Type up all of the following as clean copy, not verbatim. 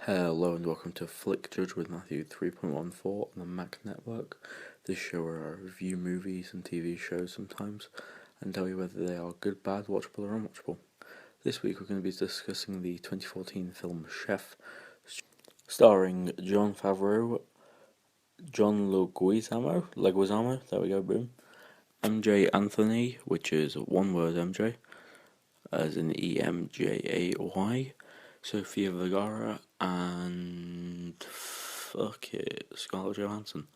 Hello and welcome to Flick Judge with Matthew 3.14 on the M.A.C network. This show where I review movies and TV shows sometimes and tell you whether they are good, bad, watchable or unwatchable. This week we're going to be discussing the 2014 film Chef, starring Jon Favreau, John Leguizamo, there we go, boom, MJ Anthony, which is one word MJ, as in EMJAY, Sofia Vergara, and Scarlett Johansson.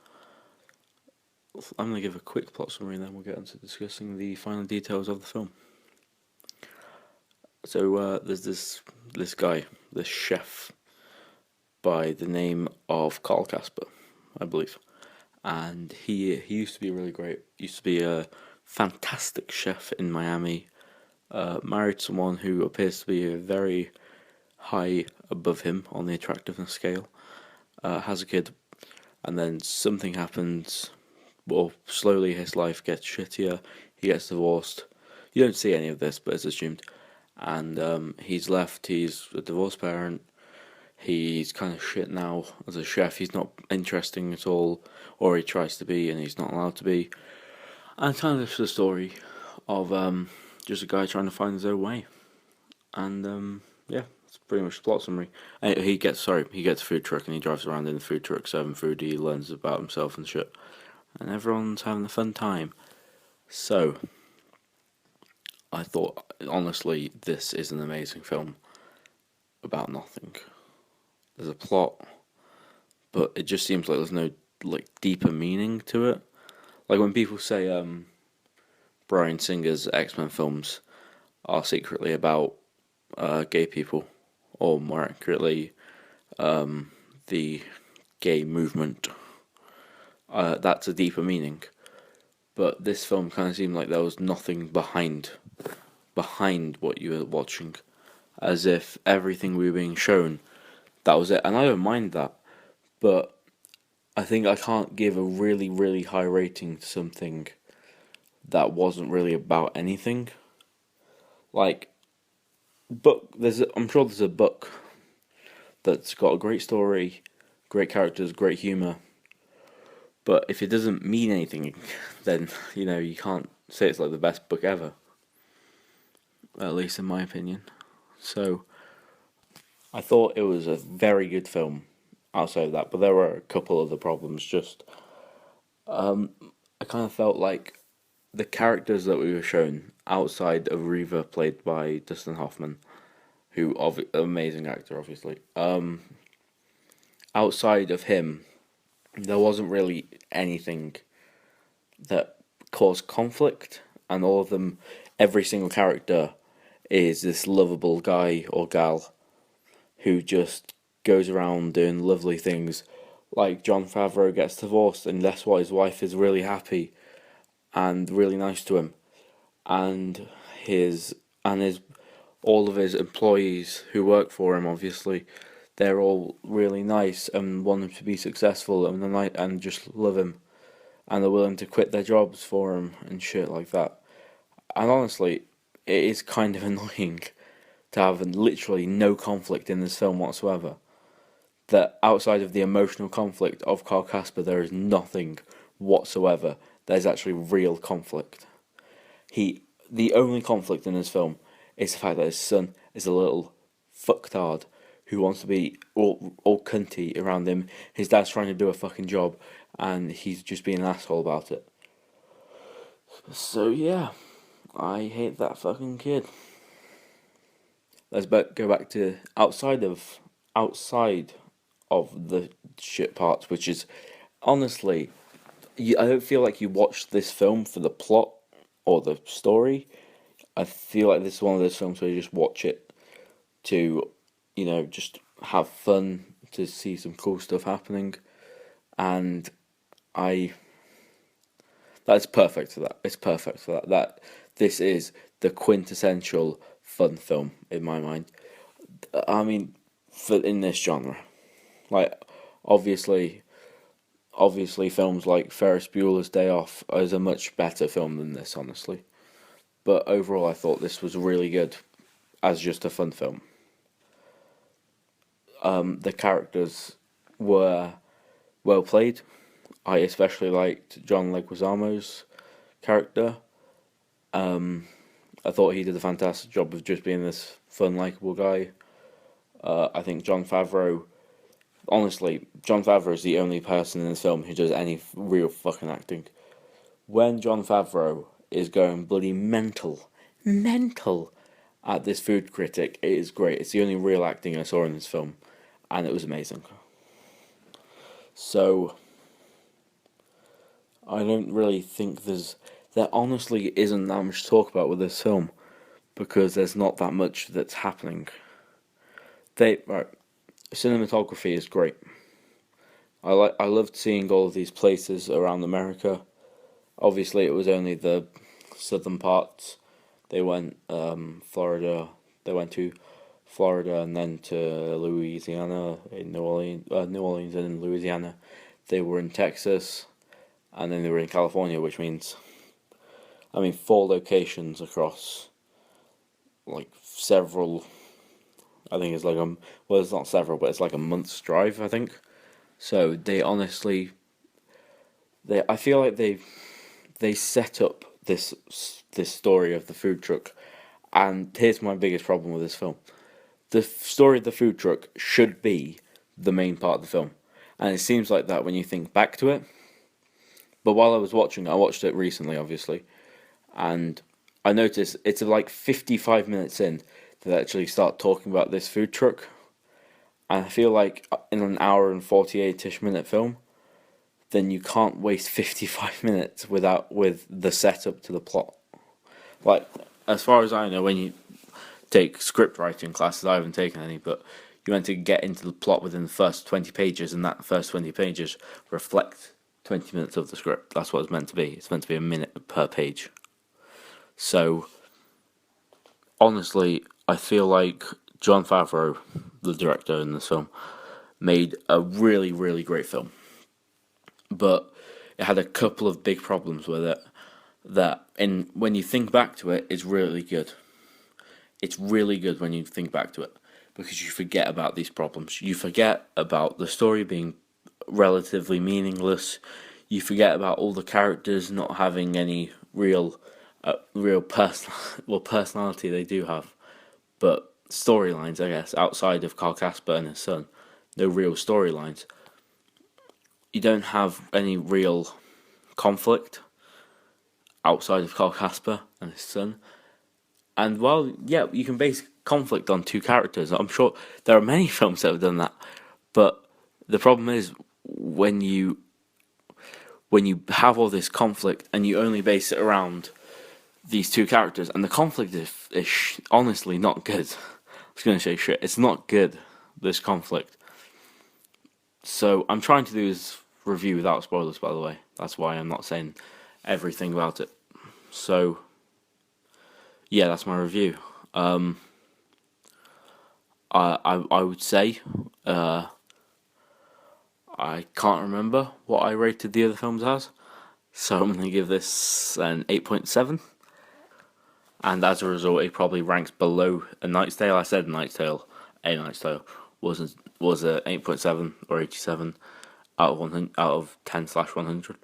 I'm going to give a quick plot summary and then we'll get into discussing the final details of the film. So there's this guy, this chef, by the name of Carl Casper, I believe. And he used to be really great. Used to be a fantastic chef in Miami. Married someone who appears to be very high above him on the attractiveness scale. Has a kid, and then something happens. Well, slowly his life gets shittier. He gets divorced. You don't see any of this, but it's assumed. And he's left. He's a divorced parent. He's kind of shit now as a chef. He's not interesting at all, or he tries to be, and he's not allowed to be. And kind of just a story of just a guy trying to find his own way. And yeah, that's pretty much the plot summary. And he gets a food truck, and he drives around in the food truck serving food. He learns about himself and shit, and everyone's having a fun time. So I thought, honestly, this is an amazing film about nothing. There's a plot, but it just seems like there's no deeper meaning to it. Like when people say Bryan Singer's X-Men films are secretly about gay people, or more accurately, the gay movement. That's a deeper meaning. But this film kind of seemed like there was nothing behind what you were watching, as if everything we were being shown, that was it. And I don't mind that, but I think I can't give a really, really high rating to something that wasn't really about anything. I'm sure there's a book that's got a great story, great characters, great humour, but if it doesn't mean anything, then, you can't say it's like the best book ever. At least in my opinion. So, I thought it was a very good film outside of that, but there were a couple other problems. I kind of felt like the characters that we were shown, outside of Reva, played by Dustin Hoffman, who, amazing actor, obviously, outside of him, there wasn't really anything that caused conflict, and all of them, every single character is this lovable guy or gal who just goes around doing lovely things. Like Jon Favreau gets divorced, and that's why his wife is really happy and really nice to him, and his all of his employees who work for him, obviously, they're all really nice and want him to be successful and just love him, and they're willing to quit their jobs for him and shit like that. And honestly, it is kind of annoying to have literally no conflict in this film whatsoever. That outside of the emotional conflict of Carl Casper, there is nothing whatsoever. There's actually real conflict. The only conflict in this film is the fact that his son is a little fucktard who wants to be all cunty around him. His dad's trying to do a fucking job, and he's just being an asshole about it. So yeah, I hate that fucking kid. Let's go back to outside of the shit parts, which is honestly, I don't feel like you watched this film for the plot or the story. I feel like this is one of those films where you just watch it to, just have fun, to see some cool stuff happening, and that's perfect for that. It's perfect for that. This is the quintessential fun film in my mind. I mean, in this genre, like obviously films like Ferris Bueller's Day Off is a much better film than this, honestly. But overall, I thought this was really good as just a fun film. the characters were well played. I especially liked John Leguizamo's character. I thought he did a fantastic job of just being this fun, likable guy. I think honestly, John Favreau is the only person in this film who does any real fucking acting. When John Favreau is going bloody mental at this food critic, it is great. It's the only real acting I saw in this film, and it was amazing. So, I don't really think there honestly isn't that much to talk about with this film, because there's not that much that's happening. Cinematography is great. I loved seeing all of these places around America. Obviously, it was only the southern parts. They went Florida. They went to Florida and then to Louisiana, in New Orleans and Louisiana. They were in Texas, and then they were in California, which means, 4 locations across like several. I think it's like it's not several, but it's like a month's drive, I think. So I feel like they set up this story of the food truck, and here's my biggest problem with this film: the story of the food truck should be the main part of the film, and it seems like that when you think back to it. But while I watched it recently, obviously, and I noticed it's like 55 minutes in that they actually start talking about this food truck. And I feel like in an hour and 48-ish minute film, then you can't waste 55 minutes with the setup to the plot. Like, as far as I know, when you take script writing classes, I haven't taken any, but you meant to get into the plot within the first 20 pages, and that first 20 pages reflect 20 minutes of the script. That's what it's meant to be. It's meant to be a minute per page. So, honestly, I feel like Jon Favreau, the director in this film, made a really, really great film. But it had a couple of big problems with it when you think back to it, it's really good. It's really good when you think back to it, because you forget about these problems. You forget about the story being relatively meaningless. You forget about all the characters not having any real personality. They do have, but storylines, I guess, outside of Carl Casper and his son, no real storylines. You don't have any real conflict outside of Carl Casper and his son. And while, yeah, you can base conflict on 2 characters, I'm sure there are many films that have done that. But the problem is when you have all this conflict and you only base it around these 2 characters, and the conflict is honestly not good. I was going to say shit. It's not good, this conflict. So I'm trying to do this review without spoilers, by the way. That's why I'm not saying everything about it. So, yeah, that's my review. I would say, I can't remember what I rated the other films as, so I'm going to give this an 8.7. And as a result, it probably ranks below A Knight's Tale. I said A Knight's Tale was a 8.7 or 87 out of 10/100.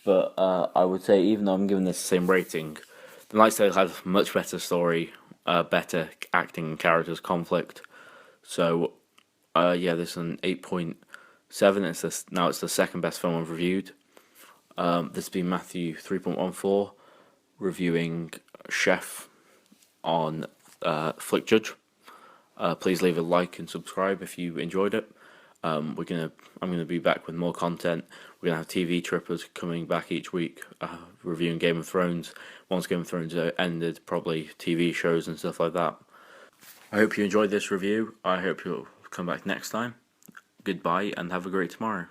But I would say, even though I'm giving this the same rating, The Knight's Tale had a much better story, better acting and characters conflict. So this is an 8.7. It's the second best film I've reviewed. This has been Matthew 3.14 reviewing Chef on Flick Judge. Please leave a like and subscribe if you enjoyed it. I'm gonna be back with more content. We're gonna have TV trippers coming back each week, reviewing Game of Thrones. Once Game of Thrones ended, probably TV shows and stuff like that. I hope you enjoyed this review. I hope you'll come back next time. Goodbye and have a great tomorrow.